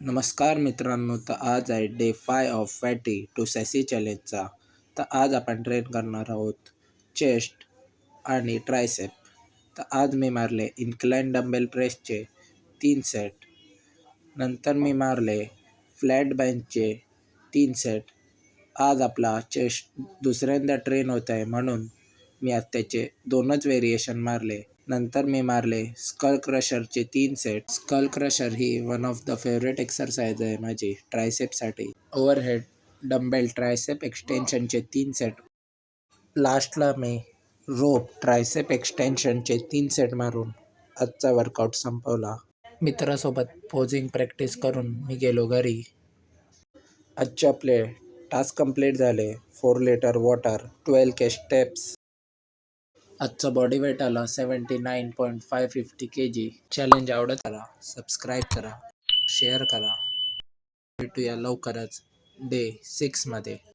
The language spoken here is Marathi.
नमस्कार मित्रांनो, तर आज आहे डे 5 ऑफ फॅटी टू सॅसी चॅलेंजचा. तर आज आपण ट्रेन करणार आहोत चेस्ट आणि ट्रायसेप. तर आज मी मारले इन्क्लाइन डंबेल प्रेसचे 3 सेट. नंतर मी मारले फ्लॅट बेंचचे 3 सेट. आज आपला चेस्ट दुसऱ्यांदा ट्रेन होत आहे म्हणून मी आज त्याचे 2च व्हेरिएशन मारले. नंतर मी मारले स्कल क्रशरचे 3 सेट. स्कल क्रशर ही one of the favourite exercise आहे माझी ट्रायसेपसाठी. ओव्हरहेड डंबेल ट्रायसेप एक्सटेन्शनचे 3 सेट. लास्टला मी रोप ट्रायसेप एक्सटेन्शनचे 3 सेट मारून आजचा वर्कआउट संपवला. मित्रासोबत पोजिंग प्रॅक्टिस करून मी गेलो घरी. आजचे आपले टास्क कंप्लीट झाले. 4 लिटर वॉटर, 12K स्टेप्स. आजचा बॉडी वेट आला 79.550 kg. चॅलेंज आवडत आला सबस्क्राईब करा, शेअर करा. भेटूया लवकरच डे 6 मध्ये.